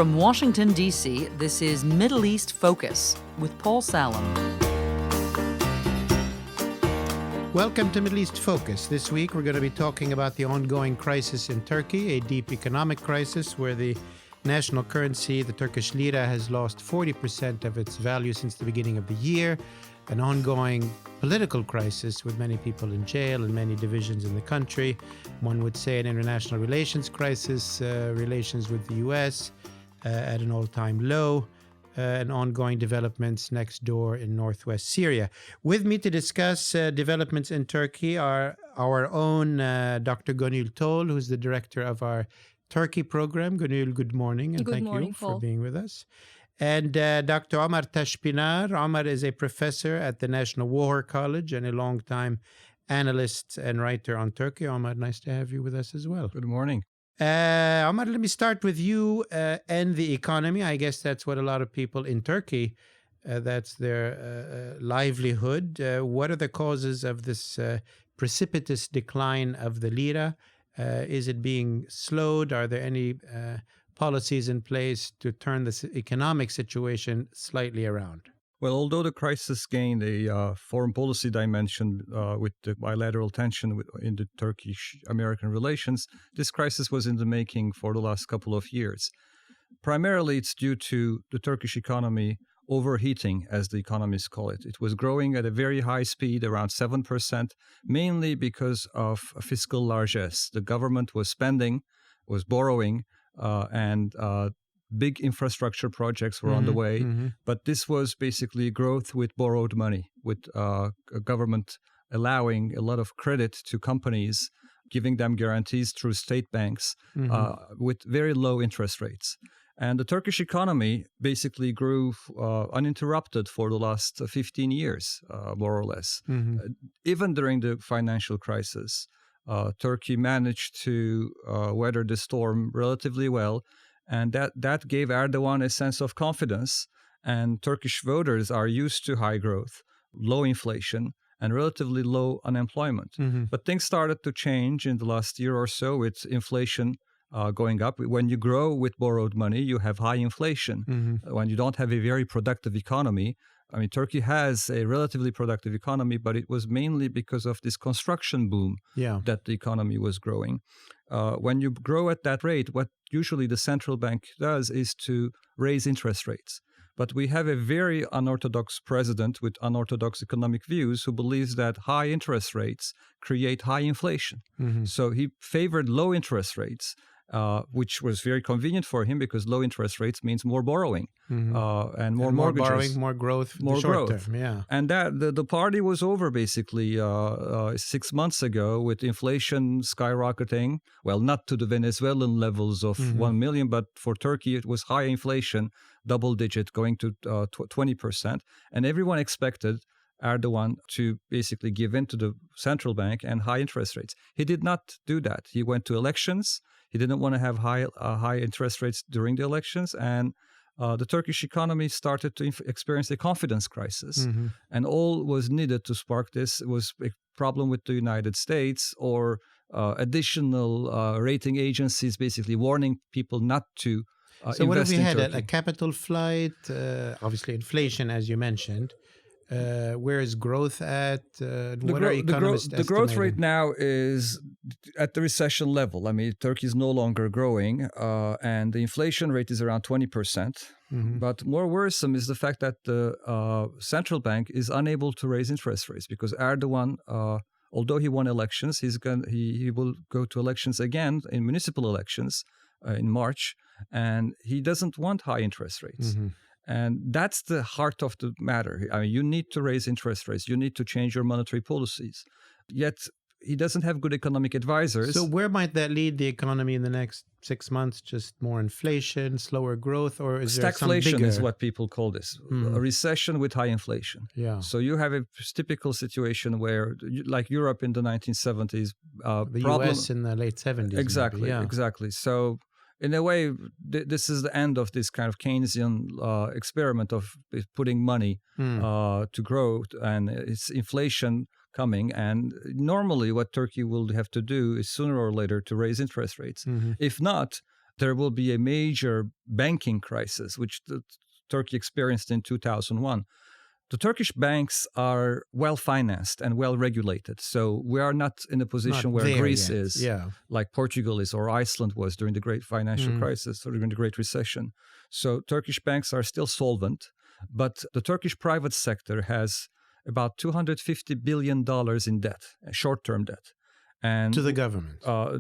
From Washington, D.C., this is Middle East Focus with Paul Salem. Welcome to Middle East Focus. This week we're going to be talking about the ongoing crisis in Turkey, a deep economic crisis where the national currency, the Turkish lira, has lost 40% of its value since the beginning of the year, an ongoing political crisis with many people in jail and many divisions in the country. One would say an international relations crisis, relations with the U.S. At an all-time low, and ongoing developments next door in northwest Syria. With me to discuss developments in Turkey are our own Dr. Gönül Tol, who's the director of our Turkey program. Gönül, good morning, and thank you for being with us. And Dr. Ömer Taşpınar. Ömer is a professor at the National War College and a long-time analyst and writer on Turkey. Ömer, nice to have you with us as well. Good morning. Ömer, let me start with you and the economy. I guess that's what a lot of people in Turkey, that's their livelihood. What are the causes of this precipitous decline of the lira? Is it being slowed? Are there any policies in place to turn this economic situation slightly around? Well, although the crisis gained a foreign policy dimension with the bilateral tension in the Turkish-American relations, this crisis was in the making for the last couple of years. Primarily, it's due to the Turkish economy overheating, as the economists call it. It was growing at a very high speed, around 7%, mainly because of fiscal largesse. The government was spending, was borrowing, and big infrastructure projects were on the way, but this was basically growth with borrowed money, with a government allowing a lot of credit to companies, giving them guarantees through state banks with very low interest rates. And the Turkish economy basically grew uninterrupted for the last 15 years, more or less. Even during the financial crisis, Turkey managed to weather the storm relatively well. And that gave Erdogan a sense of confidence. And Turkish voters are used to high growth, low inflation, and relatively low unemployment. But things started to change in the last year or so with inflation going up. When you grow with borrowed money, you have high inflation. When you don't have a very productive economy, I mean, Turkey has a relatively productive economy, but it was mainly because of this construction boom that the economy was growing. When you grow at that rate, what usually the central bank does is to raise interest rates. But we have a very unorthodox president with unorthodox economic views who believes that high interest rates create high inflation. So he favored low interest rates, which was very convenient for him because low interest rates means more borrowing and more mortgages. Borrowing, more growth, more short growth. Term, yeah. And that the party was over basically 6 months ago with inflation skyrocketing. Well, not to the Venezuelan levels of 1 million, but for Turkey it was high inflation, double digit, going to 20%. And everyone expected Erdogan to basically give in to the central bank and high interest rates. He did not do that. He went to elections. He didn't want to have high interest rates during the elections, and the Turkish economy started to experience a confidence crisis. And all was needed to spark this was a problem with the United States or additional rating agencies basically warning people not to So what have invest we in had? Turkey. A capital flight, obviously inflation, as you mentioned. Where is growth at? What are economists the growth estimating? rate now is at the recession level. I mean, Turkey is no longer growing, and the inflation rate is around 20%. But more worrisome is the fact that the central bank is unable to raise interest rates because Erdogan, although he won elections, he will go to elections again in municipal elections in March, and he doesn't want high interest rates. And that's the heart of the matter. I mean, you need to raise interest rates. You need to change your monetary policies. Yet, he doesn't have good economic advisors. So where might that lead the economy in the next 6 months? Just more inflation, slower growth, or is there some Stagflation bigger... is what people call this. A recession with high inflation. Yeah. So you have a typical situation where, like Europe in the 1970s. The US in the late 70s. Exactly, maybe. Yeah. exactly. So in a way, this is the end of this kind of Keynesian experiment of putting money to grow, and it's inflation coming. And normally what Turkey will have to do is sooner or later to raise interest rates. If not, there will be a major banking crisis, which Turkey experienced in 2001. The Turkish banks are well-financed and well-regulated. So we are not in a position where Greece is, like Portugal is or Iceland was during the great financial crisis or during the Great Recession. So Turkish banks are still solvent, but the Turkish private sector has about $250 billion in debt, short-term debt. And to the government, or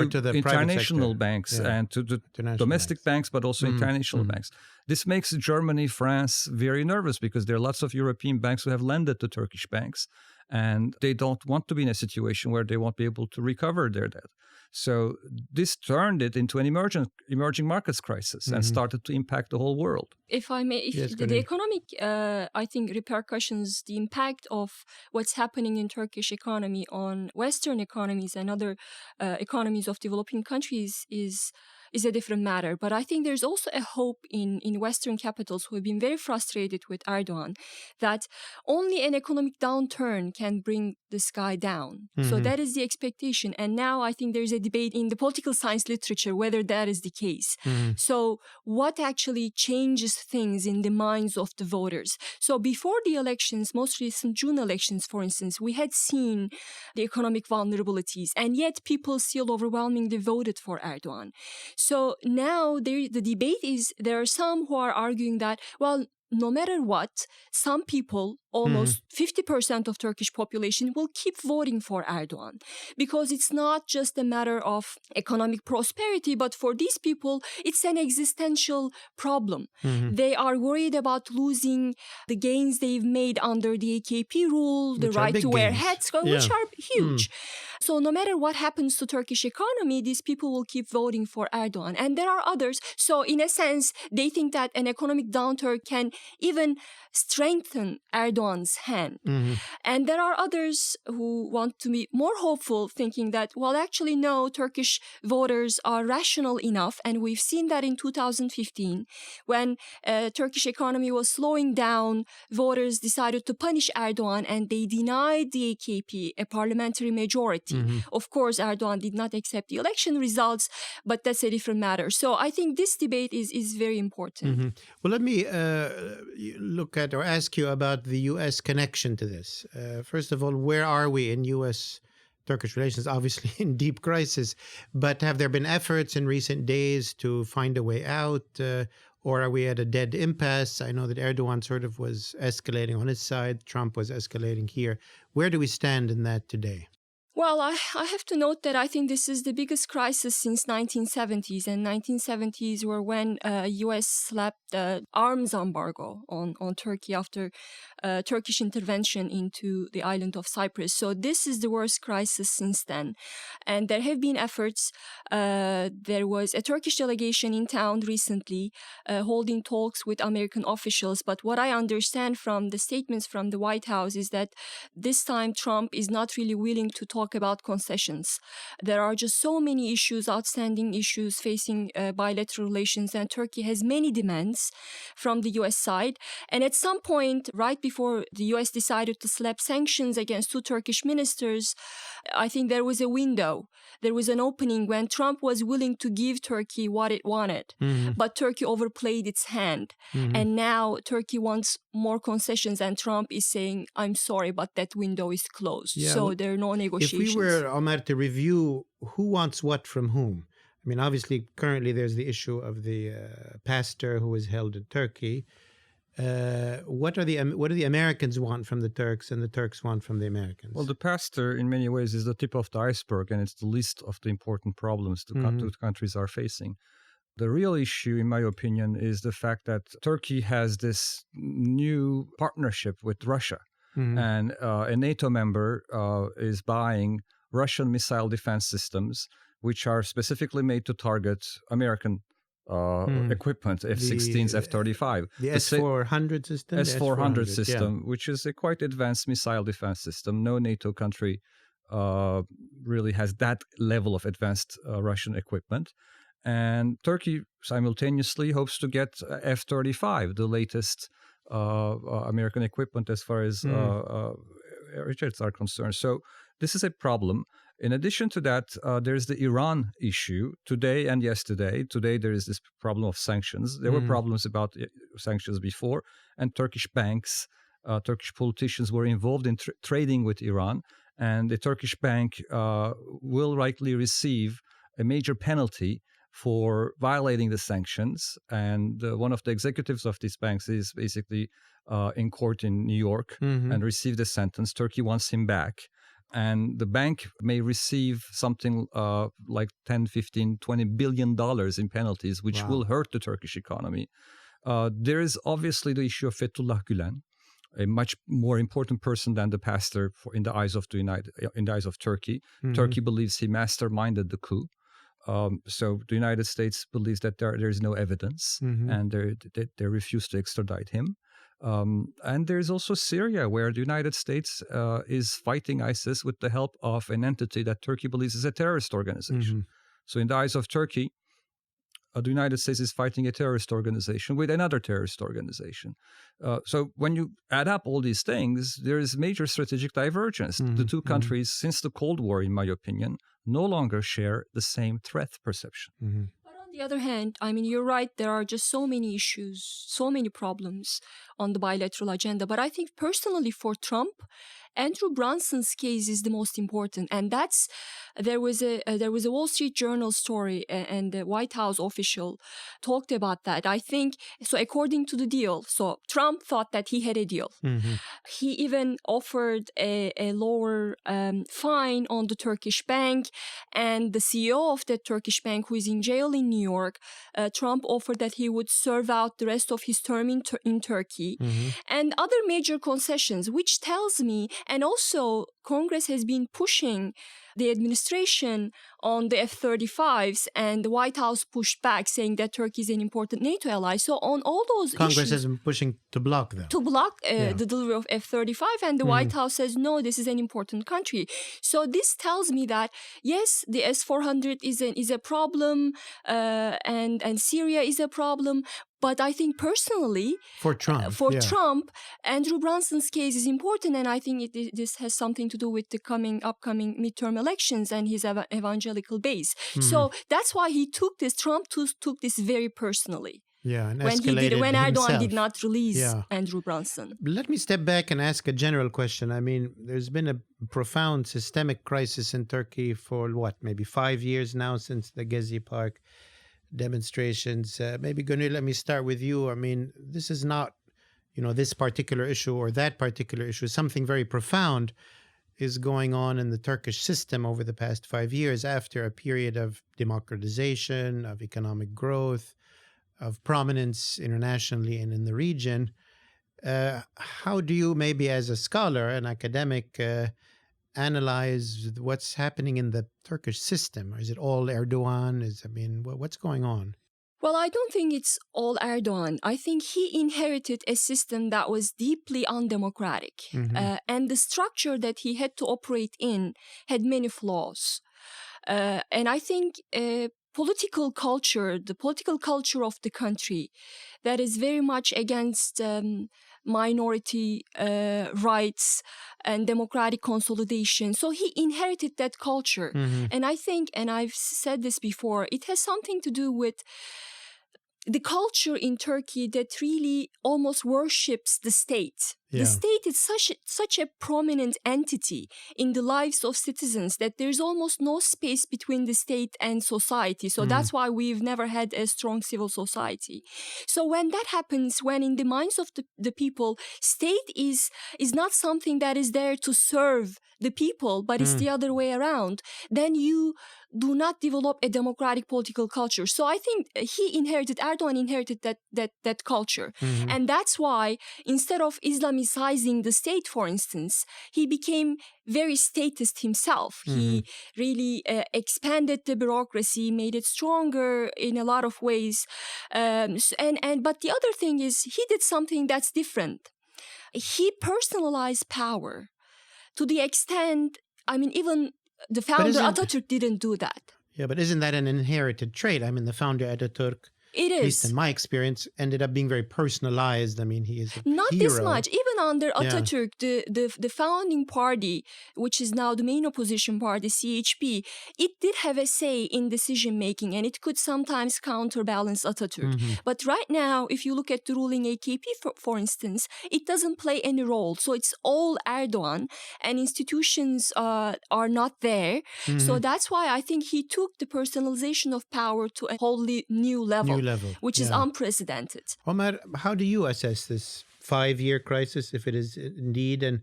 to the international banks and to the domestic banks, but also international banks. This makes Germany, France very nervous because there are lots of European banks who have lended to Turkish banks, and they don't want to be in a situation where they won't be able to recover their debt. So this turned it into an emerging markets crisis and started to impact the whole world. If I may, the economic, I think, repercussions, the impact of what's happening in Turkish economy on Western economies and other economies of developing countries is a different matter. But I think there's also a hope in Western capitals who have been very frustrated with Erdogan that only an economic downturn can bring the sky down. So that is the expectation. And now I think there's a debate in the political science literature whether that is the case. So what actually changes things in the minds of the voters? So before the elections, most recent June elections, for instance, we had seen the economic vulnerabilities, and yet people still overwhelmingly voted for Erdogan. So now the debate is there are some who are arguing that, well, no matter what, some people, almost 50% of Turkish population, will keep voting for Erdogan because it's not just a matter of economic prosperity, but for these people, it's an existential problem. They are worried about losing the gains they've made under the AKP rule, the right to wear hats, which are huge. So no matter what happens to Turkish economy, these people will keep voting for Erdogan. And there are others. So in a sense, they think that an economic downturn can even strengthen Erdogan's hand. And there are others who want to be more hopeful, thinking that, well, actually, no, Turkish voters are rational enough. And we've seen that in 2015, when Turkish economy was slowing down, voters decided to punish Erdogan and they denied the AKP a parliamentary majority. Of course, Erdogan did not accept the election results, but that's a different matter. So I think this debate is very important. Well, let me look at or ask you about the U.S. connection to this. First of all, where are we in U.S.-Turkish relations? Obviously in deep crisis, but have there been efforts in recent days to find a way out, or are we at a dead impasse? I know that Erdogan sort of was escalating on his side, Trump was escalating here. Where do we stand in that today? Well, I have to note that I think this is the biggest crisis since 1970s, and 1970s were when U.S. slapped arms embargo on Turkey after Turkish intervention into the island of Cyprus. So this is the worst crisis since then. And there have been efforts. There was a Turkish delegation in town recently holding talks with American officials. But what I understand from the statements from the White House is that this time Trump is not really willing to talk about concessions. There are just so many issues, outstanding issues facing bilateral relations, and Turkey has many demands from the U.S. side. And at some point, right before the U.S. decided to slap sanctions against two Turkish ministers, I think there was a window. There was an opening when Trump was willing to give Turkey what it wanted, but Turkey overplayed its hand. And now Turkey wants more concessions, and Trump is saying, I'm sorry, but that window is closed. So there are no negotiations. If we were, Ömer, to review who wants what from whom, I mean, obviously, currently there's the issue of the pastor who was held in Turkey. What do the Americans want from the Turks and the Turks want from the Americans? Well, the pastor, in many ways, is the tip of the iceberg, and it's the least of the important problems the countries are facing. The real issue, in my opinion, is the fact that Turkey has this new partnership with Russia. And a NATO member is buying Russian missile defense systems, which are specifically made to target American equipment, F-16s, F-35. The S-400 system? S-400 system, which is a quite advanced missile defense system. No NATO country really has that level of advanced Russian equipment. And Turkey simultaneously hopes to get F-35, the latest American equipment as far as Richards are concerned. So this is a problem. In addition to that, there's the Iran issue today and yesterday. Today, there is this problem of sanctions. There were problems about sanctions before, and Turkish banks, Turkish politicians were involved in trading with Iran, and the Turkish bank will likely receive a major penalty for violating the sanctions. And one of the executives of these banks is basically in court in New York and received a sentence. Turkey wants him back. And the bank may receive something like 10, 15, $20 billion in penalties, which will hurt the Turkish economy. There is obviously the issue of Fethullah Gülen, a much more important person than the pastor in the eyes of Turkey. Turkey believes he masterminded the coup. So the United States believes that there is no evidence, and they refuse to extradite him. And there's also Syria, where the United States is fighting ISIS with the help of an entity that Turkey believes is a terrorist organization. So in the eyes of Turkey, the United States is fighting a terrorist organization with another terrorist organization. So when you add up all these things, there is major strategic divergence. The two countries, since the Cold War, in my opinion, no longer share the same threat perception. But on the other hand, I mean, you're right, there are just so many issues, so many problems on the bilateral agenda. But I think personally for Trump, Andrew Brunson's case is the most important, and there was a Wall Street Journal story, and the White House official talked about that. I think so. According to the deal, so Trump thought that he had a deal. He even offered a lower fine on the Turkish bank, and the CEO of that Turkish bank, who is in jail in New York, Trump offered that he would serve out the rest of his term in Turkey, and other major concessions, which tells me. And also, Congress has been pushing the administration on the F-35s, and the White House pushed back, saying that Turkey is an important NATO ally. So on all those Congress issues, has been pushing to block them. to block the delivery of F-35, and the White House says, no, this is an important country. So this tells me that, yes, the S-400 is a problem, and Syria is a problem. But I think personally, for Trump, Andrew Brunson's case is important, and I think this has something to do with the upcoming midterm elections and his evangelical base. So that's why Trump took this very personally. Yeah, and when Erdogan did not release Andrew Brunson. Let me step back and ask a general question. I mean, there's been a profound systemic crisis in Turkey for maybe 5 years now, since the Gezi Park demonstrations. Maybe Gönül, let me start with you. I mean, this is not, this particular issue or that particular issue. Something very profound is going on in the Turkish system over the past 5 years, after a period of democratization, of economic growth, of prominence internationally and in the region. How do you, maybe as a scholar, an academic, analyze what's happening in the Turkish system? Or is it all Erdogan? What's going on? Well, I don't think it's all Erdogan. I think he inherited a system that was deeply undemocratic. And the structure that he had to operate in had many flaws. And I think the political culture of the country that is very much against minority rights and democratic consolidation. So he inherited that culture. And I think, and I've said this before, it has something to do with the culture in Turkey that really almost worships the state. Yeah. The state is such a prominent entity in the lives of citizens that there's almost no space between the state and society. So that's why we've never had a strong civil society. So when that happens, when in the minds of the people, state is not something that is there to serve the people, but it's the other way around, then you do not develop a democratic political culture. So I think Erdogan inherited that culture. And that's why instead of Islamicizing the state, for instance, he became very statist himself. He really expanded the bureaucracy, made it stronger in a lot of ways. But the other thing is he did something that's different. He personalized power to the extent, even the founder Atatürk didn't do that. Yeah, but isn't that an inherited trait? The founder Atatürk It at least is. in my experience, ended up being very personalized. I mean, he is a Not hero. this much. Even under Atatürk, the founding party, which is now the main opposition party, CHP, it did have a say in decision making, and it could sometimes counterbalance Atatürk. But right now, if you look at the ruling AKP, for instance, it doesn't play any role. So it's all Erdogan, and institutions are not there. So that's why I think he took the personalization of power to a wholly new level, which is unprecedented. Ömer, how do you assess this 5-year crisis, if it is indeed, and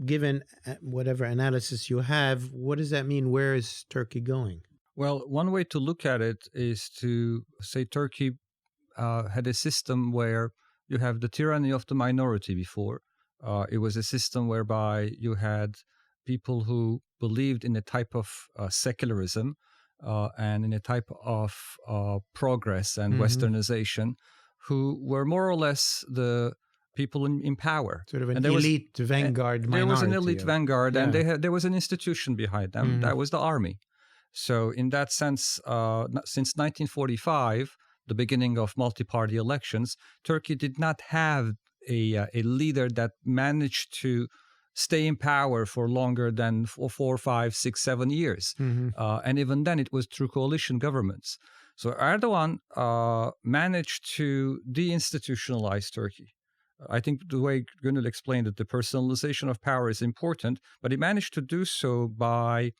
given whatever analysis you have, what does that mean? Where is Turkey going? Well, one way to look at it is to say Turkey had a system where you have the tyranny of the minority before. It was a system whereby you had people who believed in a type of secularism and in a type of progress and westernization, who were more or less the people in power. Sort of an elite vanguard minority. There was an elite vanguard, and there was an institution behind them. That was the army. So in that sense, since 1945, the beginning of multi-party elections, Turkey did not have a leader that managed to stay in power for longer than 4, 5, 6, 7 years. And even then, it was through coalition governments. So Erdogan managed to deinstitutionalize Turkey. I think the way Gönül explained it, the personalization of power is important, but he managed to do so by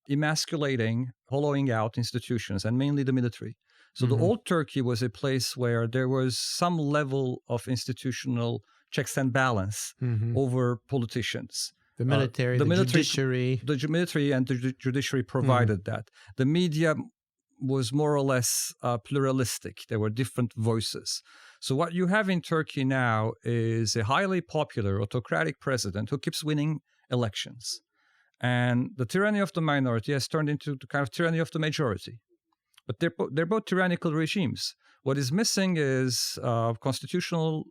emasculating, hollowing out institutions, and mainly the military. So the old Turkey was a place where there was some level of institutional checks and balance over politicians. The military, the judiciary. The military and the judiciary provided that. The media was more or less pluralistic. There were different voices. So what you have in Turkey now is a highly popular autocratic president who keeps winning elections. And the tyranny of the minority has turned into the kind of tyranny of the majority. But they're both tyrannical regimes. What is missing is constitutional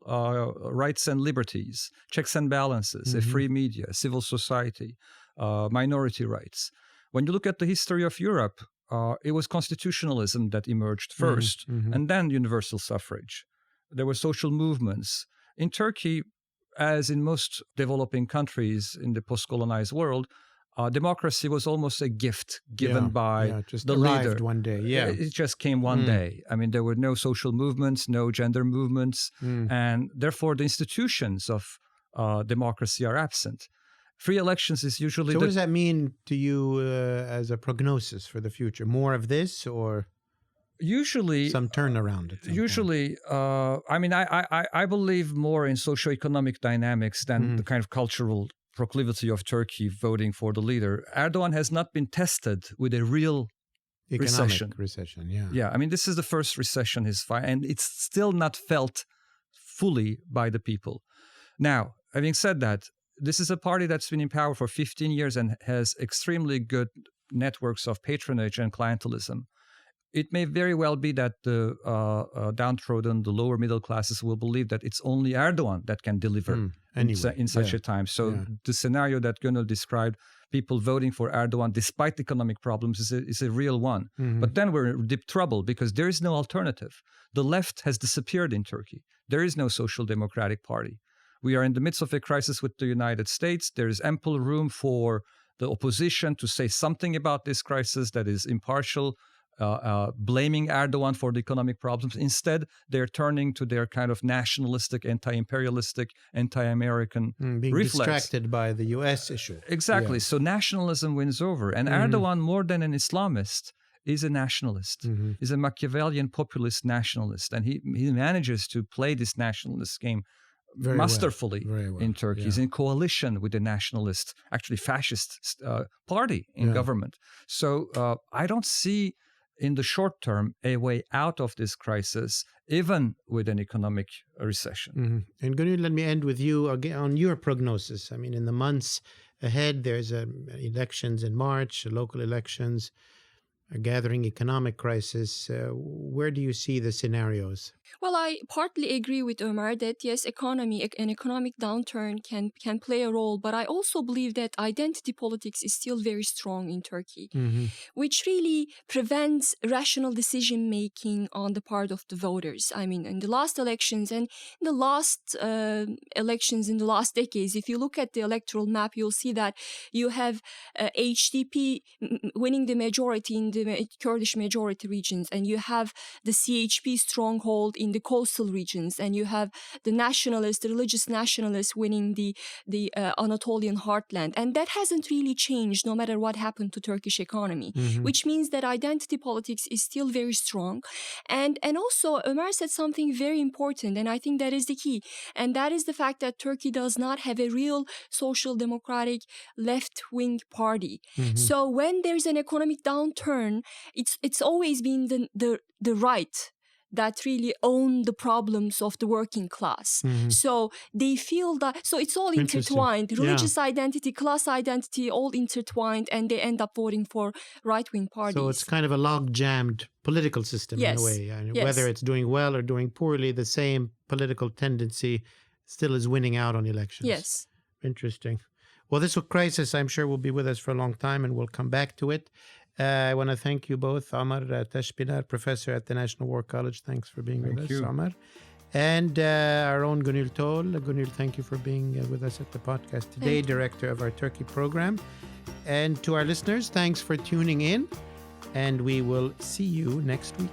rights and liberties, checks and balances, a free media, civil society, minority rights. When you look at the history of Europe, it was constitutionalism that emerged first, and then universal suffrage. There were social movements. In Turkey, as in most developing countries in the post-colonized world, democracy was almost a gift given by just the arrived leader. One day. It just came one day. I mean, there were no social movements, no gender movements, and therefore the institutions of democracy are absent. Free elections is usually... So what does that mean to you as a prognosis for the future? More of this, or usually some turnaround at some usually I mean, I believe more in socioeconomic dynamics than the kind of cultural proclivity of Turkey voting for the leader. Erdogan has not been tested with a real recession. Yeah, I mean, this is the first recession and it's still not felt fully by the people. Now, having said that, this is a party that's been in power for 15 years and has extremely good networks of patronage and clientelism. It may very well be that the downtrodden, the lower middle classes will believe that it's only Erdogan that can deliver in such a time. So the scenario that Gönül described, people voting for Erdogan despite economic problems, is a real one. But then we're in deep trouble because there is no alternative. The left has disappeared in Turkey. There is no social democratic party. We are in the midst of a crisis with the United States. There is ample room for the opposition to say something about this crisis that is impartial, blaming Erdogan for the economic problems. Instead, they're turning to their kind of nationalistic, anti-imperialistic, anti-American being reflex. Distracted by the U.S. issue. Exactly. So nationalism wins over. And Erdogan, more than an Islamist, is a nationalist. He's a Machiavellian populist nationalist. And he manages to play this nationalist game very masterfully well in Turkey. He's in coalition with the nationalist, actually fascist party in government. So I don't see in the short term a way out of this crisis, even with an economic recession. And Gönül, let me end with you again on your prognosis. I mean, in the months ahead, there's elections in March, local elections. a gathering economic crisis. Where do you see the scenarios? Well, I partly agree with Ömer that yes, an economic downturn can play a role, but I also believe that identity politics is still very strong in Turkey, which really prevents rational decision making on the part of the voters. I mean, in the last elections and in the last elections in the last decades, if you look at the electoral map, you'll see that you have HDP winning the majority in the Kurdish majority regions, and you have the CHP stronghold in the coastal regions, and you have the religious nationalists winning the Anatolian heartland. And that hasn't really changed no matter what happened to Turkish economy, which means that identity politics is still very strong. And also, Ömer said something very important, and I think that is the key, and that is the fact that Turkey does not have a real social democratic left-wing party. So when there's an economic downturn, it's always been the right that really own the problems of the working class. So they feel that, so it's all intertwined. Religious identity, class identity, all intertwined, and they end up voting for right-wing parties. So it's kind of a log-jammed political system in a way. Whether it's doing well or doing poorly, the same political tendency still is winning out on elections. Yes. Interesting. Well, this crisis, I'm sure, will be with us for a long time, and we'll come back to it. I want to thank you both, Ömer Taşpınar, professor at the National War College. Thanks for being with us, Ömer. And our own Gönül Tol. Gönül, thank you for being with us at the podcast today, director of our Turkey program. And to our listeners, thanks for tuning in, and we will see you next week.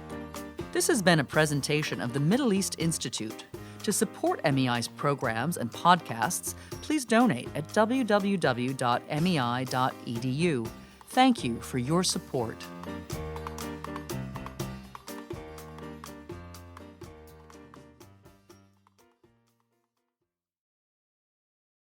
This has been a presentation of the Middle East Institute. To support MEI's programs and podcasts, please donate at www.mei.edu. Thank you for your support.